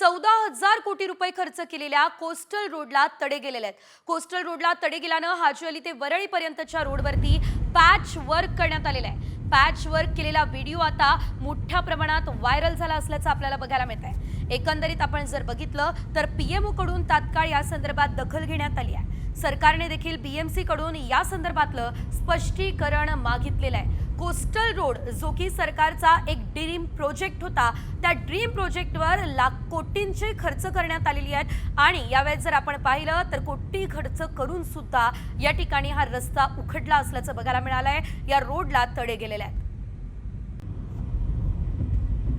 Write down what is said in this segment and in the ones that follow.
14,000 कोटी रुपये खर्च केलेल्या कोस्टल रोडला तडे गेलेले आहेत। कोस्टल रोडला तडे गेल्यानं हाजी अली ते वरळी पर्यंतच्या रोडवरती पॅच वर्क करण्यात आलेलं आहे। पॅच वर्क केलेला व्हिडिओ आता मोठ्या प्रमाणात व्हायरल झाला असल्याचं आपल्याला बघायला मिळत आहे। एकंदरीत आपण जर बघितलं तर पीएमओ कडून तात्काळ या संदर्भात दखल घेण्यात आली आहे। सरकारने देखील बीएमसी कडून या संदर्भातलं स्पष्टीकरण मागितलेलं आहे। कोस्टल रोड जो की सरकारचा एक ड्रीम प्रोजेक्ट होता, त्या ड्रीम प्रोजेक्टवर लाख कोटींचे खर्च करण्यात आलेली आहेत आणि यावेळेस जर आपण पाहिलं तर कोटी खर्च करून सुद्धा या ठिकाणी हा रस्ता उखडला असल्याचं बघायला मिळालंय। या रोडला तडे गेलेले आहेत।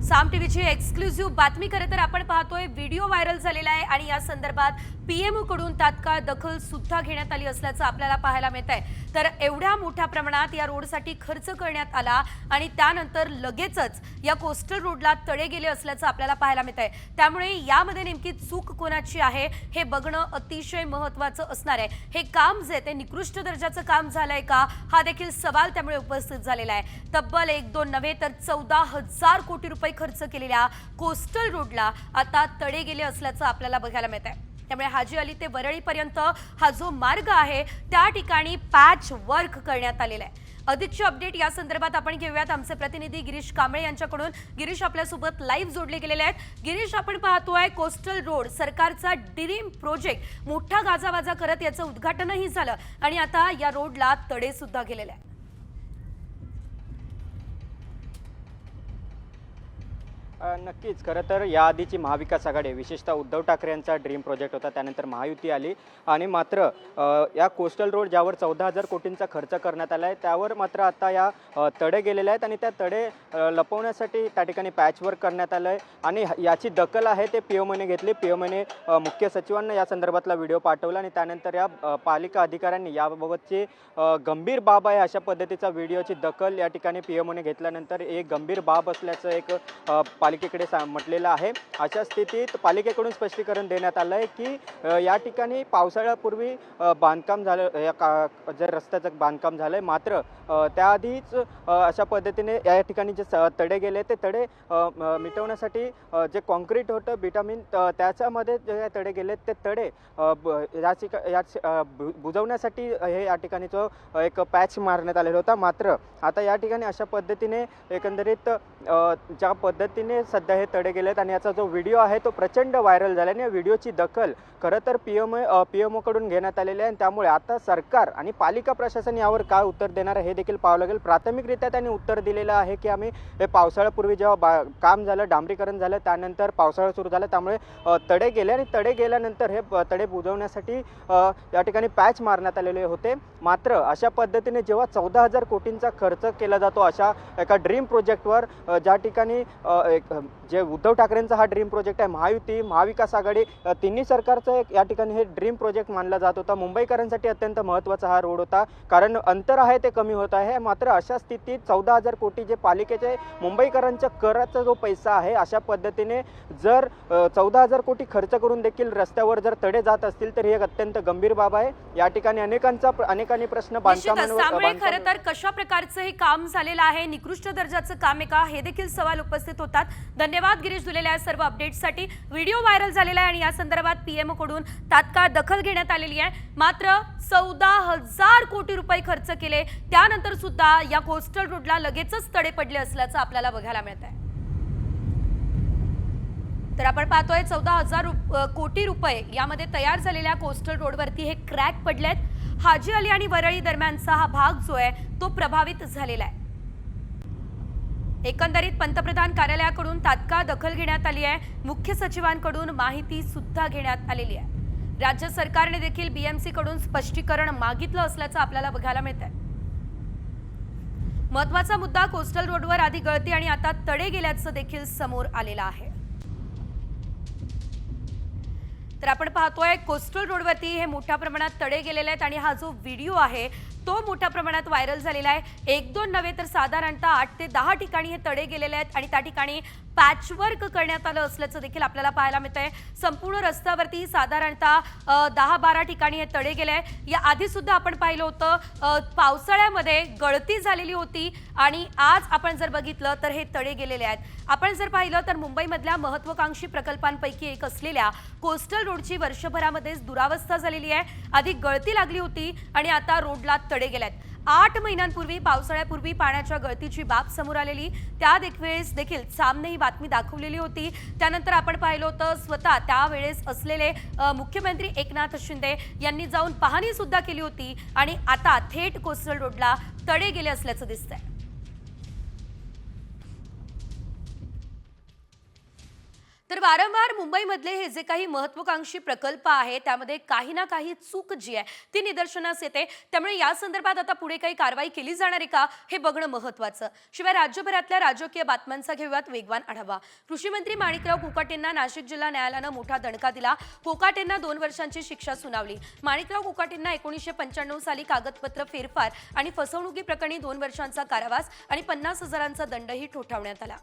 साम टीव्हीची एक्सक्लुझिव्ह बातमी खरं तर आपण पाहतोय, व्हिडिओ व्हायरल झालेला आहे आणि या संदर्भात पीएमओ कडून तात्काळ दखल सुद्धा घेण्यात आली असल्याचं आपल्याला पाहायला मिळत आहे। तर एवढ्या मोठ्या प्रमाणात या रोडसाठी खर्च करण्यात आला आणि त्यानंतर लगेचच या कोस्टल रोडला तडे गेले असल्याचं आपल्याला पाहायला मिळत आहे। त्यामुळे यामध्ये नेमकी चूक कोणाची आहे हे बघणं अतिशय महत्त्वाचं असणार आहे। हे काम जे ते निकृष्ट दर्जाचं काम झालंय का, हा देखील सवाल त्यामुळे उपस्थित झालेला आहे। तब्बल 1-2 नव्हे तर 14,000 कोटी रुपये खर्च केलेल्या कोस्टल रोडला आता तडे गेले असल्याचं आपल्याला बघायला मिळत आहे। त्यामुळे हाजी अली ते वरळी पर्यंत हा जो मार्ग आहे त्या ठिकाणी पॅच वर्क करण्यात आलेला आहे। अधिकची अपडेट या संदर्भात आपण घेऊयात आमचे प्रतिनिधी गिरीश कांबळे यांच्याकडून। गिरीश आपल्यासोबत लाईव्ह जोडले गेलेले आहेत। गिरीश, आपण पाहतोय कोस्टल रोड सरकारचा ड्रीम प्रोजेक्ट मोठा गाजावाजा करत याचं उद्घाटनही झालं आणि आता या रोडला तडे सुद्धा गेलेले आहेत। नक्कीच खरं तर याआधीची महाविकास आघाडी विशेषतः उद्धव ठाकरे यांचा ड्रीम प्रोजेक्ट होता, त्यानंतर महायुती आली आणि मात्र या कोस्टल रोड ज्यावर 14,000 कोटींचा खर्च करण्यात आला आहे त्यावर मात्र आता या तडे गेलेले आहेत आणि त्या तडे लपवण्यासाठी त्या ठिकाणी पॅचवर्क करण्यात आलं आहे आणि याची दखल आहे ते पीएमओने घेतली। पीएमओने मुख्य सचिवांना या संदर्भातला व्हिडिओ पाठवला आणि त्यानंतर या पालिका अधिकाऱ्यांनी याबाबतची गंभीर बाब आहे अशा पद्धतीचा व्हिडिओची दखल या ठिकाणी पीएमओने घेतल्यानंतर एक गंभीर बाब असल्याचं एक पालिकेकडे म्हटलेलं आहे। अशा स्थितीत पालिकेकडून स्पष्टीकरण देण्यात आलं आहे की या ठिकाणी पावसाळ्यापूर्वी बांधकाम झालं, या जे रस्त्याचं बांधकाम झालं आहे, मात्र त्याआधीच अशा पद्धतीने या ठिकाणी जे तडे गेले ते तडे मिटवण्यासाठी जे कॉन्क्रीट होतं बिटामिन त्याच्यामध्ये जे तडे गेले ते तडे बुजवण्यासाठी हे या ठिकाणी जो एक पॅच मारण्यात आलेला होता। मात्र आता या ठिकाणी अशा पद्धतीने एकंदरीत ज्या पद्धतीने सध्या हे तडे गेलेत आणि याचा जो व्हिडिओ आहे तो प्रचंड व्हायरल झाला आणि या व्हिडिओची दखल खरं तर पीएमओ कडून घेण्यात आलेली आहे। त्यामुळे आता सरकार आणि पालिका प्रशासन यावर काय उत्तर देणार आहे हे देखील पाहावं लागेल। प्राथमिकरित्या त्यांनी उत्तर दिलेलं आहे की आम्ही हे पावसाळ्यापूर्वी जेव्हा काम झालं, डांबरीकरण झालं, त्यानंतर पावसाळा सुरू झाला त्यामुळे तडे गेले आणि तडे गेल्यानंतर हे तडे बुजवण्यासाठी या ठिकाणी पॅच मारण्यात आलेले होते। मात्र अशा पद्धतीने जेव्हा 14,000 कोटींचा खर्च केला जातो अशा एका ड्रीम प्रोजेक्टवर, ज्या ठिकाणी जे उद्धव ठाकरेंचा हा ड्रीम प्रोजेक्ट आहे, महायुती महाविकास आघाडी तिन्ही सरकारचं एक या ठिकाणी हे ड्रीम प्रोजेक्ट मानला जात होता। मुंबईकरांसाठी अत्यंत महत्त्वाचा हा रोड होता, कारण अंतर आहे ते कमी होत आहे। मात्र अशा स्थितीत 14,000 कोटी जे पालिकेचे मुंबईकरांच्या कराचा जो पैसा आहे, अशा पद्धतीने जर 14,000 कोटी खर्च करून देखील रस्त्यावर जर तडे जात असतील तर ही एक अत्यंत गंभीर बाब आहे। या ठिकाणी अनेकांनी प्रश्न बांधकामावर खरं तर कशा प्रकारचं हे काम झालेलं आहे, निकृष्ट दर्जाचं काम आहे का, हे देखील सवाल उपस्थित होतात। धन्यवाद गिरीश दिलेल्या सर्व अपडेट्ससाठी। व्हिडिओ व्हायरल झालेला आहे आणि या संदर्भात पीएमओ कडून तात्काळ दखल घेण्यात आलेली आहे। मात्र 14,000 कोटी रुपये खर्च केले त्यानंतर सुद्धा या कोस्टल रोडला लगेचच तडे पडले असल्याचं आपल्याला बघायला मिळत आहे। तर आपण पाहतोय 14,000 कोटी रुपये यामध्ये तयार झालेल्या कोस्टल रोडवरती हे क्रॅक पडलेत। हाजी अली आणि वरळी दरम्यानचा हा भाग जो आहे तो प्रभावित झालेला आहे। एकंदरीत पंतप्रधान कार्यालयाकडून तात्काळ दखल घेण्यात आली आहे। मुख्य सचिवांकडून माहिती सुद्धा घेण्यात आलेली आहे। राज्य सरकारने देखील बीएमसी कडून स्पष्टीकरण मागितलं असल्याचं आपल्याला बघायला मिळत आहे। महत्त्वाचा मुद्दा, कोस्टल रोडवर आधी गळती आणि आता तडे गेल्याचं देखील समोर आलेलं आहे। तर आपण पाहतोय कोस्टल रोडवरती हे मोठ्या प्रमाणात तडे गेलेले आहेत आणि हा जो व्हिडिओ आहे तो मोठ्या प्रमाणात व्हायरल झालेला आहे। 1-2 नव्हे तर साधारणतः 8 ते 10 ठिकाणी हे तडे गेलेले आहेत आणि त्या ठिकाणी पॅचवर्क करण्यात आलं असल्याचं देखील आपल्याला पाहायला मिळतंय। संपूर्ण रस्त्यावरती साधारणतः 10-12 ठिकाणी हे तडे गेले। या आधी सुद्धा आपण पाहिलं होतं पावसाळ्यामध्ये गळती झालेली होती आणि आज आपण जर बघितलं तर हे तडे गेलेले आहेत। आपण जर पाहिलं तर मुंबईमधल्या महत्त्वाकांक्षी प्रकल्पांपैकी एक असलेल्या कोस्टल रोडची वर्षभरामध्येच दुरावस्था झालेली आहे। आधी गळती लागली होती आणि आता रोडला तडे गेलेत। 8 महिन्यांपूर्वी पावसाळ्यापूर्वी पाण्याच्या गळतीची बाब समोर आलेली, त्यावेळेस देखील सामने ही बातमी दाखवलेली होती। त्यानंतर आपण पाहिलं होतं स्वतः त्यावेळेस असलेले मुख्यमंत्री एकनाथ शिंदे यांनी जाऊन पाहणी सुद्धा केली होती आणि आता थेट कोस्टल रोडला तडे गेले असल्याचं दिसतंय। तर वारंवार मुंबईमधले हे जे काही महत्त्वाकांक्षी प्रकल्प आहे त्यामध्ये काही ना काही चूक जी आहे ती निदर्शनास येते। त्यामुळे या संदर्भात आता पुढे काही कारवाई केली जाणार आहे का हे बघणं महत्त्वाचं। शिवाय राज्यभरातल्या राजकीय बातम्यांचा घेऊयात वेगवान आढावा। कृषी मंत्री माणिकराव कोकाटेंना नाशिक जिल्हा न्यायालयानं मोठा दणका दिला। कोकाटेंना 2 वर्षांची शिक्षा सुनावली। माणिकराव कोकाटेंना 1995 साली कागदपत्र फेरफार आणि फसवणुकीप्रकरणी 2 वर्षांचा कारावास आणि 50,000चा दंडही ठोठावण्यात आला।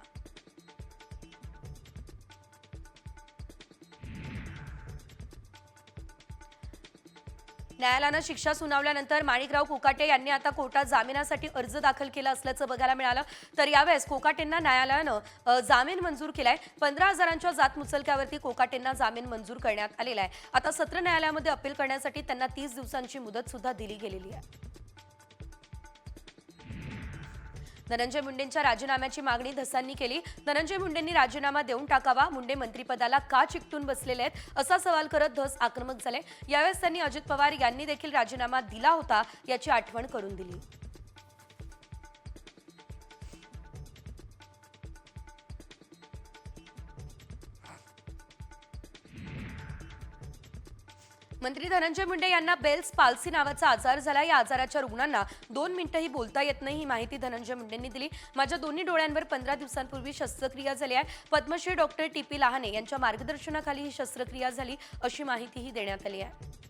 न्यायालयानं शिक्षा सुनावल्यानंतर माणिकराव कोकाटे यांनी आता कोर्टात जामिनासाठी अर्ज दाखल केला असल्याचं बघायला मिळालं। तर यावेळेस कोकाटेंना न्यायालयानं जामीन मंजूर केलाय। 15,000च्या जात मुचलक्यावरती कोकाटेंना जामीन मंजूर करण्यात आलेला आहे। आता सत्र न्यायालयामध्ये अपील करण्यासाठी त्यांना 30 दिवसांची मुदत सुद्धा दिली गेलेली आहे। धनंजय मुंडेंच्या राजीनाम्याची मागणी धसांनी केली। धनंजय मुंडेंनी राजीनामा देऊन टाकावा, मुंडे मंत्रिपदाला का चिकटून बसलेले आहेत असा सवाल करत धस आक्रमक झाले। यावेळेस त्यांनी अजित पवार यांनी देखील राजीनामा दिला होता याची आठवण करून दिली। मंत्री धनंजय मुंडे यांना बेल्स पाल्सी नावाचा आजार झाला। या आजाराच्या रुग्णांना 2 मिनिटंही बोलता येत नाही ही माहिती धनंजय मुंडेंनी दिली। माझ्या दोन्ही डोळ्यांवर 15 दिवसांपूर्वी शस्त्रक्रिया झाली आहे। Padmashri doctor TP. लहाने यांच्या मार्गदर्शनाखाली ही शस्त्रक्रिया झाली अशी माहितीही देण्यात आली आहे।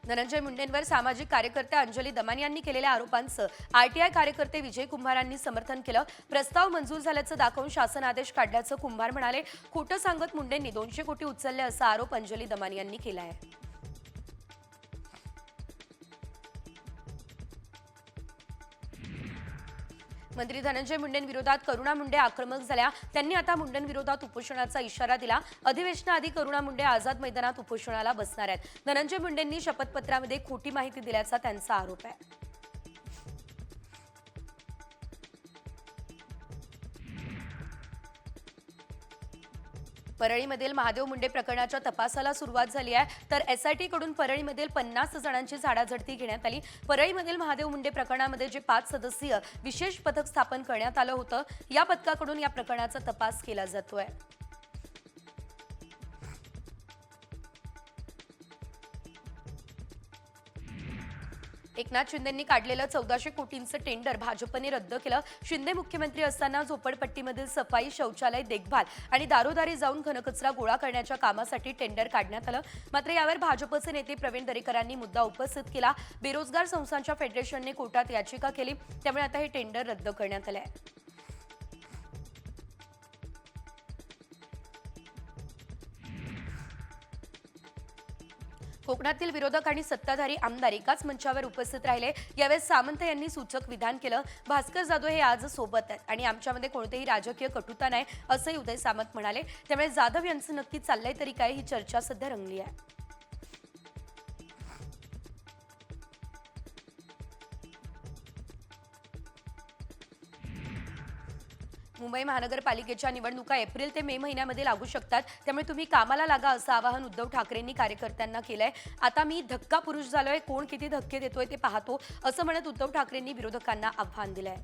धनंजय मुंडेंवर सामाजिक कार्यकर्त्या अंजली दमानी यांनी केलेल्या आरोपांचं आरटीआय कार्यकर्ते विजय कुंभार यांनी समर्थन केलं। प्रस्ताव मंजूर झाल्याचं दाखवून शासन आदेश काढल्याचं कुंभार म्हणाले। खोटं सांगत मुंडेंनी 200 कोटी उचलले असा आरोप अंजली दमानी यांनी केला आहे। मंत्री धनंजय मुंडेंविरोधात करुणा मुंडे आक्रमक झाल्या। त्यांनी आता मुंडेंविरोधात उपोषणाचा इशारा दिला। अधिवेशनाआधी करुणा मुंडे आझाद मैदानात उपोषणाला बसणार आहेत। धनंजय मुंडेंनी शपथपत्रामध्ये खोटी माहिती दिल्याचा त्यांचा आरोप आहे। परळीमधील महादेव मुंडे प्रकरणाच्या तपासाला सुरुवात झाली आहे। तर एसआयटी कडून परळीमधील 50 जणांची झाडाझडती घेण्यात आली। परळीमधील महादेव मुंडे प्रकरणामध्ये जे 5 सदस्यीय विशेष पथक स्थापन करण्यात आलं होतं या पथकाकडून या प्रकरणाचा तपास केला जातोय। एकनाथ शिंदेंनी काढलेलं 1400 कोटींचं टेंडर भाजपने रद्द केलं। शिंदे मुख्यमंत्री असताना झोपडपट्टीमधील सफाई, शौचालय देखभाल आणि दारोदारी जाऊन घनकचरा गोळा करण्याच्या कामासाठी टेंडर काढण्यात आलं। मात्र यावर भाजपचे नेते प्रवीण दरेकरांनी मुद्दा उपस्थित केला। बेरोजगार संस्थांच्या फेडरेशनने कोर्टात याचिका केली, त्यामुळे आता हे टेंडर रद्द करण्यात आले आहे। कोकणातील विरोधक आणि सत्ताधारी आमदार एकाच मंचावर उपस्थित राहिले। यावेळेस सामंत यांनी सूचक विधान केलं। भास्कर जाधव हे आज सोबत आहेत आणि आमच्यामध्ये कोणतेही राजकीय कटुता नाही असंही उदय सामंत म्हणाले। त्यामुळे जाधव यांचं नक्की चाललंय तरी काय ही चर्चा सध्या रंगली आहे। मुंबई महानगरपालिकेच्या निवडणुका एप्रिल ते मे महिन्यामध्ये लागू शकतात, त्यामुळे तुम्ही कामाला लागा असं आवाहन उद्धव ठाकरेंनी कार्यकर्त्यांना केलंय। आता मी धक्का पुरुष झालोय, कोण किती धक्के देतोय ते पाहतो असं म्हणत उद्धव ठाकरेंनी विरोधकांना आव्हान दिलंय।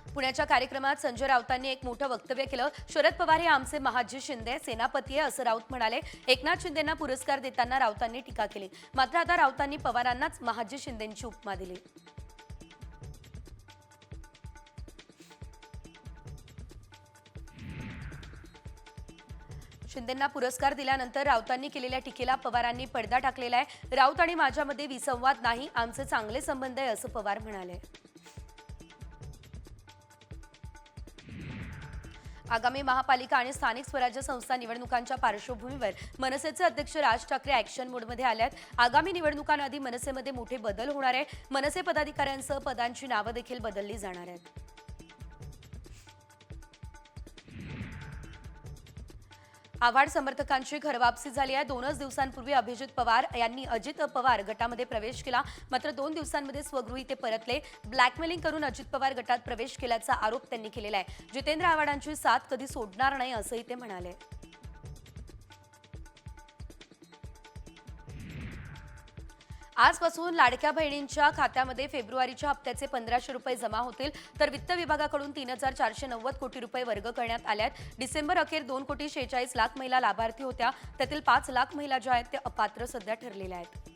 पुण्याच्या कार्यक्रमात संजय राऊतांनी एक मोठं वक्तव्य केलं। शरद पवार हे आमचे महाजी शिंदे सेनापती आहे असं राऊत म्हणाले। एकनाथ शिंदेंना पुरस्कार देताना राऊतांनी टीका केली। मात्र आता राऊतांनी पवारांनाच महाजी शिंदेंची उपमा दिली। शिंदेंना पुरस्कार दिल्यानंतर राऊतांनी केलेल्या टीकेला पवारांनी पडदा टाकलेला आहे. राऊत आणि माझ्यामध्ये विसंवाद नाही, आमचे चांगले संबंध आहे असं पवार म्हणाले. आगामी महापालिका आणि स्थानिक स्वराज्य संस्था निवडणुकांच्या पार्श्वभूमीवर मनसेचे अध्यक्ष राज ठाकरे ॲक्शन मोडमध्ये आले आहेत. आगामी निवडणुकांआधी मनसेमध्ये मोठे बदल होणार आहे. मनसे पदाधिकाऱ्यांसह पदांची नावं देखील बदलली जाणार आहेत. आव्हाड समर्थकांची घरवापसी झाली आहे. 2च दिवसांपूर्वी अभिजित पवार यांनी अजित पवार गटामध्ये प्रवेश केला, मात्र 2 दिवसांमध्ये स्वगृही ते परतले. ब्लॅकमेलिंग करून अजित पवार गटात प्रवेश केल्याचा आरोप त्यांनी केलेला आहे. जितेंद्र आव्हाडांची साथ कधी सोडणार नाही असंही ते म्हणाले. आजपासून लाडक्या बहिणींच्या खात्यामध्ये फेब्रुवारीच्या हप्त्याचे 1500 रुपये जमा होतील, तर वित्त विभागाकडून 3490 कोटी रुपये वर्ग करण्यात आले आहेत. डिसेंबर अखेर 2,46,00,000 महिला लाभार्थी होत्या, त्यातील 5 लाख महिला ज्या आहेत त्या अपात्र सध्या ठरलेल्या आहेत.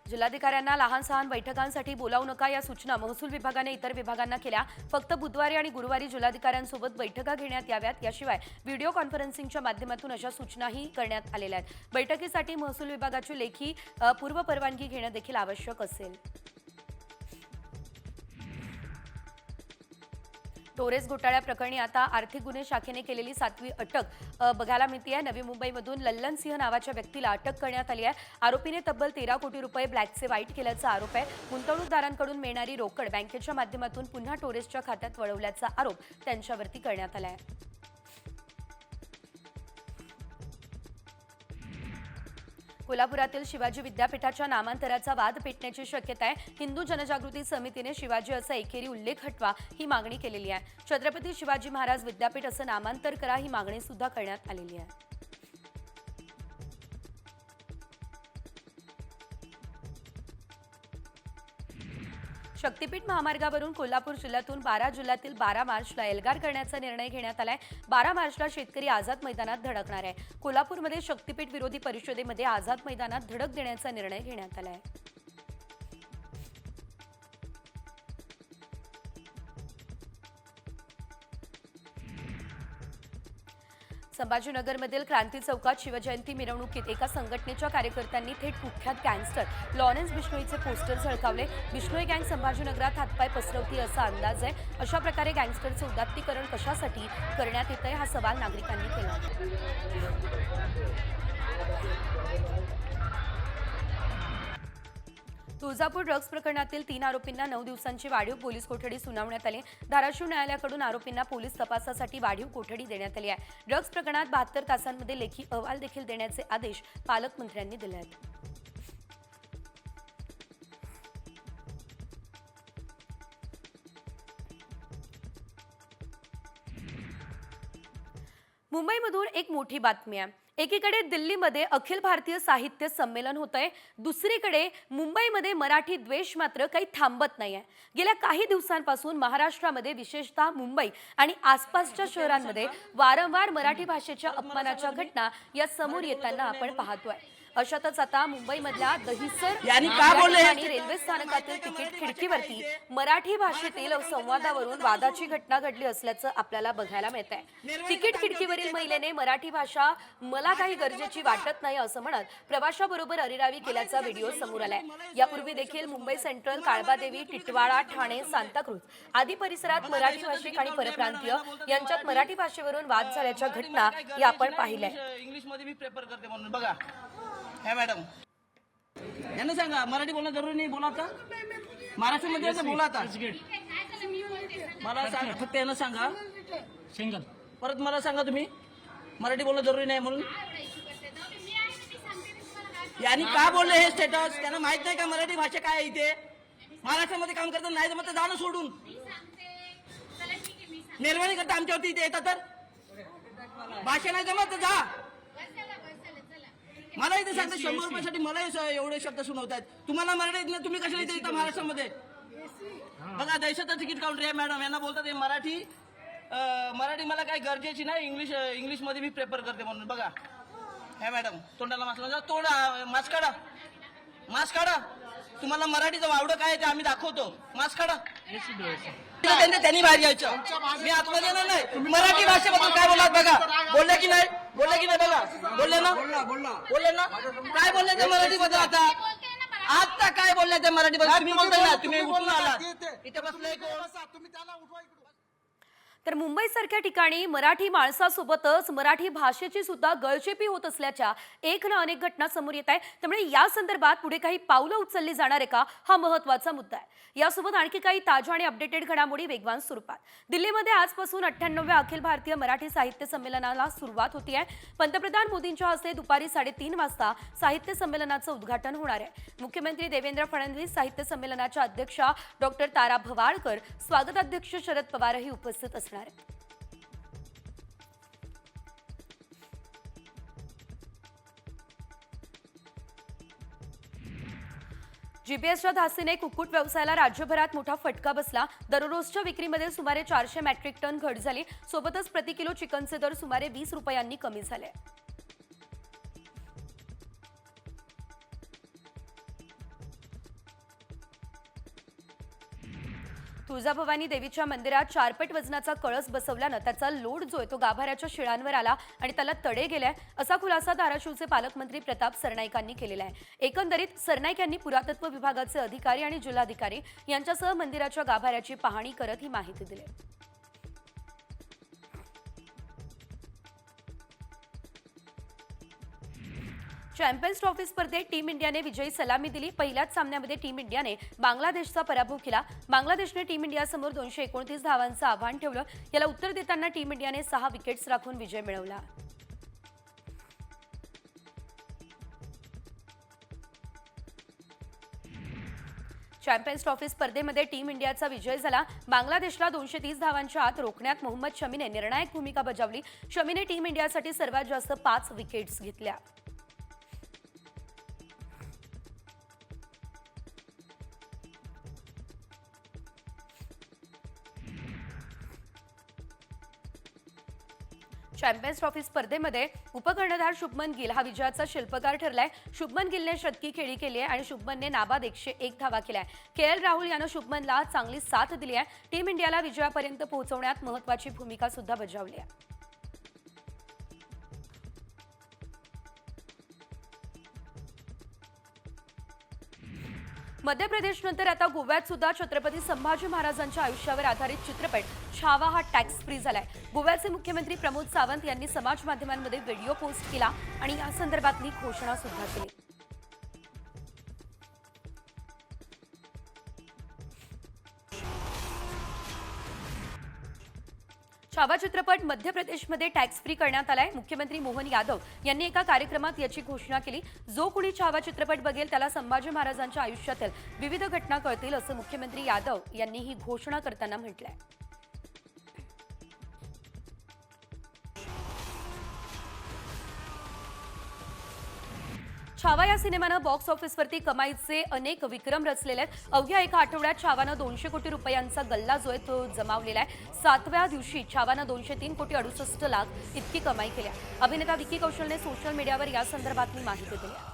जिल्हाधिकाऱ्यांना लहान सहान बैठकांसाठी बोलावू नका या सूचना महसूल विभागाने इतर विभागांना केल्या. फक्त बुधवारी आणि गुरुवारी जिल्हाधिकाऱ्यांसोबत बैठका घेण्यात याव्यात. याशिवाय व्हिडिओ कॉन्फरन्सिंगच्या माध्यमातून अशा सूचनाही करण्यात आलेल्या आहेत. बैठकीसाठी महसूल विभागाची लेखी पूर्व परवानगी घेणं देखील आवश्यक असेल. टोरेस घोटाळ्या प्रकरणी आता आर्थिक गुन्हे शाखेने केलेली 7वी अटक बघायला मिळते आहे. नवी मुंबईमधून लल्लन सिंह नावाच्या व्यक्तीला अटक करण्यात आली आहे. आरोपीने तब्बल 13 कोटी रुपये ब्लॅकचे वाईट केल्याचा आरोप आहे. गुंतवणूकदारांकडून मिळणारी रोकड बँकेच्या माध्यमातून पुन्हा टोरेसच्या खात्यात वळवल्याचा आरोप त्यांच्यावरती करण्यात आला आहे. कोल्हापुरातील शिवाजी विद्यापीठाच्या नामांतराचा वाद पेटण्याची शक्यता आहे. हिंदू जनजागृती समितीने शिवाजी असा एकेरी उल्लेख हटवा ही मागणी केलेली आहे. छत्रपती शिवाजी महाराज विद्यापीठ असं नामांतर करा ही मागणी सुद्धा करण्यात आलेली आहे. शक्तीपीठ महामार्गावरून कोल्हापूर जिल्ह्यातून 12 जिल्ह्यातील 12 मार्चला एल्गार करण्याचा निर्णय घेण्यात आलाय. 12 मार्चला शेतकरी आझाद मैदानात धडकणार आहे. कोल्हापूरमध्ये शक्तीपीठ विरोधी परिषदेमध्ये आझाद मैदानात धडक देण्याचा निर्णय घेण्यात आलाय. संभाजीनगरमधील क्रांती चौकात शिवजयंती मिरवणुकीत एका संघटनेच्या कार्यकर्त्यांनी थेट कुख्यात गँगस्टर लॉरेन्स बिश्नोईचे पोस्टर झळकावले. बिश्नोई गँग संभाजीनगरात हातपाय पसरवती असा अंदाज आहे. अशा प्रकारे गँगस्टरचे उदात्तीकरण कशासाठी करण्यात येत आहे हा सवाल नागरिकांनी केला. तुळजापूर ड्रग्ज प्रकरणातील 3 आरोपींना 9 दिवसांची वाढीव पोलीस कोठडी सुनावण्यात आली. धाराशिव न्यायालयाकडून आरोपींना पोलीस तपासासाठी वाढीव कोठडी देण्यात आली आहे. ड्रग्ज प्रकरणात 72 तासांमध्ये लेखी अहवाल देखील देण्याचे आदेश पालकमंत्र्यांनी दिले आहेत. मुंबईमधून एक मोठी बातमी आहे. एकीकडे दिल्लीमध्ये अखिल भारतीय साहित्य संमेलन होतंय, दुसरीकडे मुंबईमध्ये मराठी द्वेष मात्र काही थांबत नाहीये. गेल्या काही दिवसांपासून महाराष्ट्रामध्ये विशेषतः मुंबई आणि आसपासच्या शहरांमध्ये वारंवार मराठी भाषेच्या अपमानाच्या घटना या समोर येताना आपण पाहतोय. अशातच आता मुंबईमधल्या दहिसर आणि रेल्वे स्थानकातील तिकीट खिडकीवरती मराठी भाषेतील संवादावरून वादाची घटना घडली असल्याचं आपल्याला बघायला मिळत आहे. तिकीट खिडकीवरील महिलेने मराठी भाषा मला काही गरजेची वाटत नाही असं म्हणत प्रवाशाबरोबर अरेरावी केल्याचा व्हिडिओ समोर आलाय. यापूर्वी देखील मुंबई सेंट्रल, काळबादेवी, टिटवाळा, ठाणे, सांताक्रूज आदी परिसरात मराठी भाषिक आणि परप्रांतीय यांच्यात मराठी भाषेवरून वाद झाल्याच्या घटना या आपण पाहिल्या. इंग्लिशमध्ये मी प्रेफर करते म्हणून बघा. हे मॅडम यांना सांगा मराठी बोलणं जरुरी नाही. बोला आता महाराष्ट्रामध्ये असं बोला आता. मला सांगा फक्त यांना सांगा सिंगल परत मला सांगा तुम्ही मराठी बोलणं जरुरी नाही म्हणून. यांनी का बोलले हे स्टेटस? त्यांना माहित नाही का मराठी भाषा काय आहे? इथे महाराष्ट्रामध्ये काम करतात नाही जमत जाणं सोडून निर्माणी करता आमच्यावरती इथे येतात. तर भाषा नाही जमत जा. मला इथे सांगता 100 रुपयासाठी मला एवढे शब्द सुनावतात. तुम्हाला मराठी ना तुम्ही कशाला इथे येता महाराष्ट्रामध्ये? बघा देशाचं तिकीट काउंटर आहे मॅडम. यांना बोलतात हे मराठी मला काही गरजेची नाही. इंग्लिशमध्ये मी प्रेफर करते म्हणून बघा. हे मॅडम तोंडाला मास्क लावा. तोंड मास्क काढा. मास्क काढा. तुम्हाला मराठीचं वावडं काय आहे ते आम्ही दाखवतो. मास्क काढा. त्यांनी बाहेर यायचं. मी आतमध्ये येणार नाही. मराठी भाषेबद्दल काय बोललात बघा. बोलले की नाही बघा. बोलले ना काय बोलले ते मराठी बद्दल. आता काय बोलले ते मराठी बद्दल तुम्ही बोलताय ना. तुम्ही उठून आला इथे बसले तुम्ही त्याला उठवा. तर मुंबईसारख्या ठिकाणी मराठी माणसासोबतच मराठी भाषेची सुद्धा गळचेपी होत असल्याच्या एक ना अनेक घटना समोर येत आहे. त्यामुळे या संदर्भात पुढे काही पावलं उचलली जाणार आहे का, हा महत्त्वाचा मुद्दा आहे. यासोबत आणखी काही ताज्या आणि अपडेटेड घडामोडी वेगवान स्वरूपात. दिल्लीमध्ये आजपासून 98व्या अखिल भारतीय मराठी साहित्य संमेलनाला सुरुवात होती आहे. पंतप्रधान मोदींच्या हस्ते दुपारी 3:30 वाजता साहित्य संमेलनाचं उद्घाटन होणार आहे. मुख्यमंत्री देवेंद्र फडणवीस, साहित्य संमेलनाच्या अध्यक्षा डॉक्टर तारा भवाळकर, स्वागताध्यक्ष शरद पवारही उपस्थित असणार आहेत. जीपीएसच्या धास्तीने कुक्कुट व्यवसायाला राज्यभरात मोठा फटका बसला. दररोजच्या विक्रीमध्ये सुमारे 400 मेट्रिक टन घट झाली. सोबतच प्रति किलो चिकनचे दर सुमारे 20 रुपयांनी कमी झाले. तुळजाभवानी देवीच्या मंदिरात 4 पट वजनाचा कळस बसवल्यानं त्याचा लोड जो आहे तो गाभाऱ्याच्या शिळांवर आला आणि त्याला तडे गेलाय, असा खुलासा धाराशिवचे पालकमंत्री प्रताप सरनाईकांनी केलेला आहे. एकंदरीत सरनाईक यांनी पुरातत्व विभागाचे अधिकारी आणि जिल्हाधिकारी यांच्यासह मंदिराच्या गाभाऱ्याची पाहणी करत ही माहिती दिली. चॅम्पियन्स ट्रॉफी स्पर्धेत टीम इंडियाने विजयी सलामी दिली. पहिल्याच सामन्यामध्ये टीम इंडियाने बांगलादेशचा पराभव केला. बांगलादेशने टीम इंडियासमोर 229 धावांचं आव्हान ठेवलं. याला उत्तर देताना टीम इंडियाने 6 विकेट्स राखून विजय मिळवला. चॅम्पियन्स ट्रॉफी स्पर्धेमध्ये टीम इंडियाचा विजय झाला. बांगलादेशला 230 धावांच्या आत रोखण्यात मोहम्मद शमीने निर्णायक भूमिका बजावली. शमीने टीम इंडियासाठी सर्वात जास्त 5 विकेट्स घेतल्या. चॅम्पियन्स ट्रॉफी स्पर्धेमध्ये उपकर्णधार शुभमन गिल हा विजयाचा शिल्पकार ठरलाय. शुभमन गिलने शतकी खेळी केली आहे आणि शुभमनने नाबाद 101 धावा केल्या. केएल राहुल यानं शुभमनला चांगली साथ दिली आहे. टीम इंडियाला विजयापर्यंत पोहोचवण्यात महत्त्वाची भूमिका सुद्धा बजावली आहे. मध्य प्रदेशनंतर आता गोव्यात सुद्धा छत्रपती संभाजी महाराजांच्या आयुष्यावर आधारित चित्रपट छावा हा टॅक्स फ्री झालाय. गोव्याचे मुख्यमंत्री प्रमोद सावंत यांनी समाज माध्यमांमध्ये व्हिडिओ पोस्ट केला आणि या संदर्भातली घोषणा सुद्धा केली. छावा चित्रपट मध्य प्रदेशमध्ये टॅक्स फ्री करण्यात आलाय. मुख्यमंत्री मोहन यादव यांनी एका कार्यक्रमात याची घोषणा केली. जो कोणी छावा चित्रपट बघेल त्याला संभाजी महाराजांच्या आयुष्यातील विविध घटना कळतील, असं मुख्यमंत्री यादव यांनी ही घोषणा करताना म्हटलंय. छावा या सिनेमानं बॉक्स ऑफिसवरती कमाईचे अनेक विक्रम रचलेले आहेत. अवघ्या एका आठवड्यात छावानं 200 कोटी रुपयांचा गल्ला जो आहे तो जमावलेला आहे. 7व्या दिवशी छावानं 203 कोटी 68 लाख इतकी कमाई केली. अभिनेता विकी कौशलने सोशल मीडियावर या संदर्भातली माहिती दिली.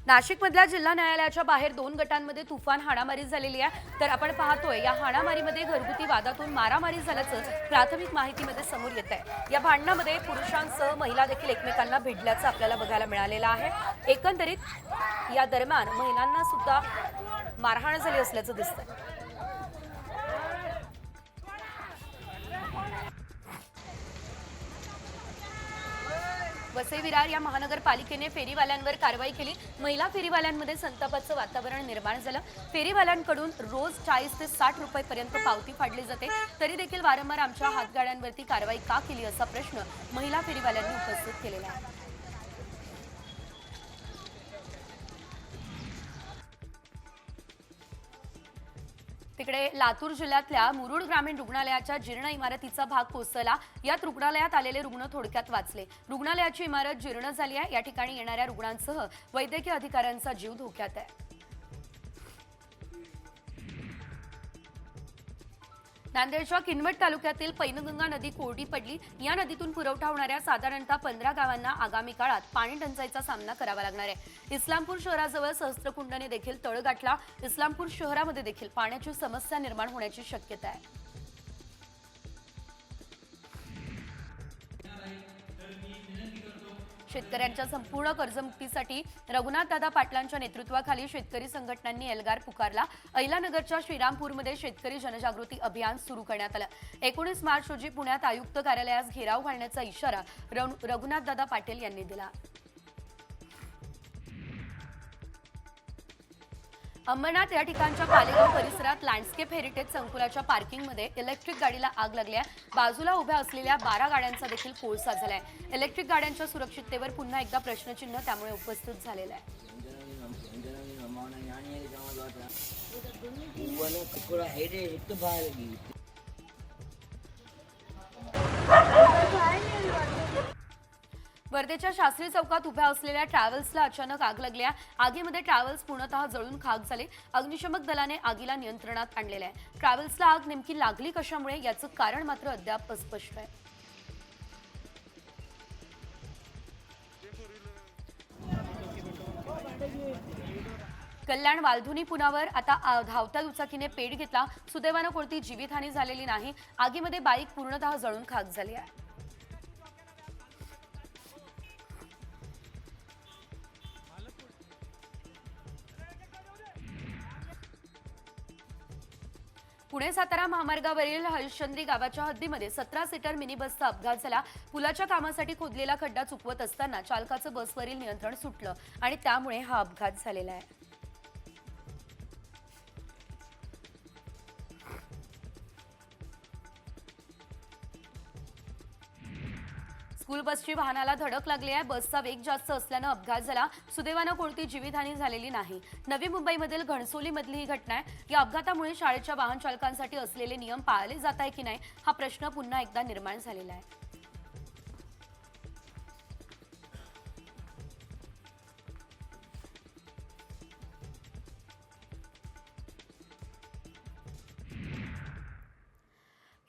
नाशिकमधल्या जिल्हा न्यायालयाच्या बाहेर 2 गटांमध्ये तुफान हाणामारी झालेली आहे. तर आपण पाहतोय या हाणामारीमध्ये घरगुती वादातून मारामारी झाल्याचं प्राथमिक माहितीमध्ये समोर येत आहे. या भांडणामध्ये पुरुषांसह महिला देखील एकमेकांना भिडल्याचं आपल्याला बघायला मिळालेलं आहे. एकंदरीत या दरम्यान महिलांना सुद्धा मारहाण झाली असल्याचं दिसतंय. वसई विरार या महानगरपालिकेने फेरीवाल्यांवर कारवाई केली. महिला फेरीवाल्यांमध्ये संतापाचं वातावरण निर्माण झालं. फेरीवाल्यांकडून रोज 40 ते 60 रुपयेपर्यंत पावती फाडली जाते. तरी देखील वारंवार आमच्या हातगाड्यांवरती कारवाई का केली असा प्रश्न महिला फेरीवाल्यांनी उपस्थित केलेला आहे. तिकडे लातूर जिल्ह्यातल्या मुरुड ग्रामीण रुग्णालयाच्या जीर्ण इमारतीचा भाग कोसळला. यात रुग्णालयात आलेले रुग्ण थोडक्यात वाचले. रुग्णालयाची इमारत जीर्ण झाली आहे. या ठिकाणी येणाऱ्या रुग्णांसह वैद्यकीय अधिकाऱ्यांचा जीव धोक्यात आहे. नांदेडच्या किनवट तालुक्यातील पैनगंगा नदी कोरडी पडली। या नदीतून पुरवठा होणाऱ्या साधारणतः 15 गावांना आगामी काळात पाणी टंचाईचा सामना करावा लागणार आहे। इस्लामपूर शहराजवळ सहस्त्रकुंडने देखील तळ गाठला। इस्लामपूर शहरामध्ये देखील पाण्याची समस्या निर्माण होण्याची शक्यता आहे। शेतकऱ्यांच्या संपूर्ण कर्जमुक्तीसाठी रघुनाथदादा पाटलांच्या नेतृत्वाखाली शेतकरी संघटनांनी एल्गार पुकारला। अहिलानगरच्या श्रीरामपूरमध्ये शेतकरी जनजागृती अभियान सुरू करण्यात आलं। 19 मार्च रोजी पुण्यात आयुक्त कार्यालयास घेराव घालण्याचा इशारा रघुनाथदादा पाटील यांनी दिला। अंबरनाथ या ठिकाणच्या पालेगाव परिसरात लँडस्केप हेरिटेज संकुलाच्या पार्किंगमध्ये इलेक्ट्रिक गाडीला आग लागली आहे। बाजूला उभ्या असलेल्या 12 गाड्यांचा देखील कोळसा झालाय। इलेक्ट्रिक गाड्यांच्या सुरक्षिततेवर पुन्हा एकदा प्रश्नचिन्ह त्यामुळे उपस्थित झालेलं आहे। वर्धेच्या शास्त्री चौकात उभ्या असलेल्या ट्रॅव्हल्सला अचानक आग लागली आहे। आगीमध्ये ट्रॅव्हल्स पूर्णतः जळून खाक झाले। अग्निशमक दलाने आगीला नियंत्रणात आणलेले आहे। ट्रॅव्हल्सला आग नेमकी लागली कशामुळे याचं कारण मात्र अद्याप अस्पष्ट आहे। कल्याण वालधुनी पुलावर आता धावत्या दुचाकीने पेट घेतला। सुदैवानं कोणती जीवितहानी झालेली नाही। आगीमध्ये बाईक पूर्णतः जळून खाक झाली आहे। पुणे सातारा महामार्गावरील हरिश्चंद्री गावाच्या हद्दीमध्ये 17 सीटर मिनी बसचा अपघात झाला। पुलाच्या कामासाठी खोदलेला खड्डा चुकवत असताना चालकाचं बसवरील नियंत्रण सुटलं आणि त्यामुळे हा अपघात झालेला आहे। स्कूल बसची वाहनाला धडक लागली आहे। बसचा वेग जास्त असल्यानं अपघात झाला। सुदैवानं कोणती जीवितहानी झालेली नाही। नवी मुंबईमधील घणसोलीमधली ही घटना आहे। या अपघातामुळे शाळेच्या वाहन चालकांसाठी असलेले नियम पाळले जात आहे की नाही हा प्रश्न पुन्हा एकदा निर्माण झालेला आहे।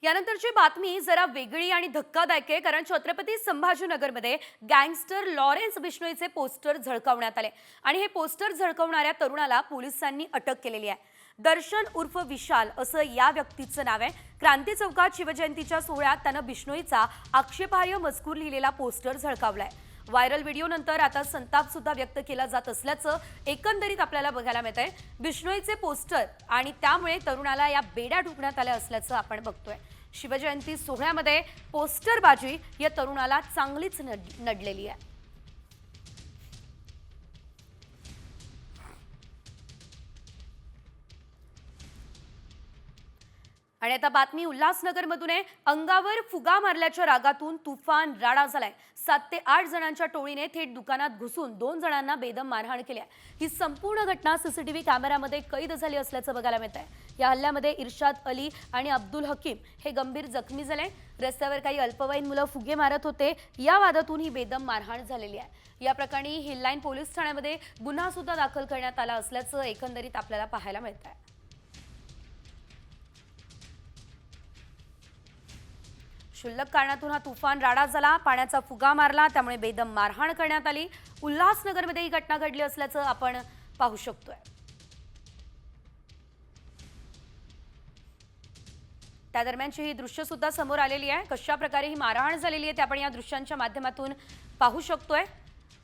यानंतरची बातमी जरा वेगळी आणि धक्कादायक आहे, कारण छत्रपती संभाजीनगरमध्ये गँगस्टर लॉरेन्स बिश्नोईचे पोस्टर झळकावण्यात आले आणि हे पोस्टर झळकावणाऱ्या तरुणाला पोलिसांनी अटक केलेली आहे। दर्शन उर्फ विशाल असं या व्यक्तीचं नाव आहे। क्रांती चौकात शिवजयंतीच्या सोहळ्यात त्यानं बिश्नोईचा आक्षेपार्ह मजकूर लिहिलेला पोस्टर झळकावलाय। व्हायरल व्हिडिओनंतर आता संताप सुद्धा व्यक्त केला जात असल्याचं एकंदरीत आपल्याला बघायला मिळतंय। बिश्नोईचे पोस्टर आणि त्यामुळे तरुणाला या बेड्या ठोकण्यात आल्या असल्याचं आपण बघतोय। शिवजयंती सोहळ्यामध्ये पोस्टरबाजी या तरुणाला चांगलीच नडलेली आहे। आणि आता बातमी उल्हासनगरमधून आहे। अंगावर फुगा मारल्याच्या रागातून तुफान राडा झालाय। 7 ते 8 जणांच्या टोळीने थेट दुकानात घुसून 2 जणांना बेदम मारहाण केली आहे। ही संपूर्ण घटना सीसीटीव्ही कॅमेऱ्यामध्ये कैद झाली असल्याचं बघायला मिळत आहे। या हल्ल्यामध्ये इर्शाद अली आणि अब्दुल हकीम हे गंभीर जखमी झाले। रस्त्यावर काही अल्पवयीन मुलं फुगे मारत होते। या वादातून ही बेदम मारहाण झालेली आहे। या प्रकरणी हिललाईन पोलीस ठाण्यामध्ये गुन्हा सुद्धा दाखल करण्यात आला असल्याचं एकंदरीत आपल्याला पाहायला मिळत आहे। क्षुल्लक कारणातून हा तुफान राडा झाला। पाण्याचा फुगा मारला, त्यामुळे बेदम मारहाण करण्यात आली। उल्हासनगरमध्ये ही घटना घडली असल्याचं आपण पाहू शकतोय। त्या दरम्यानची ही दृश्य सुद्धा समोर आलेली आहे। कशा प्रकारे ही मारहाण झालेली आहे ते आपण या दृश्यांच्या माध्यमातून पाहू शकतोय।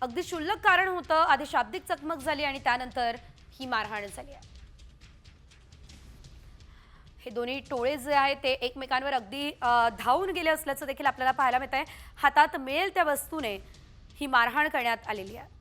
अगदी क्षुल्लक कारण होतं, आधी शाब्दिक चकमक झाली आणि त्यानंतर ही मारहाण झाली आहे। हे दोन्ही टोळे जे आहेत ते एकमेकांवर अगदी धावून गेले असल्याचं देखील आपल्याला पाहायला मिळत आहे। हातात मिळेल त्या वस्तूने ही मारहाण करण्यात आलेली आहे।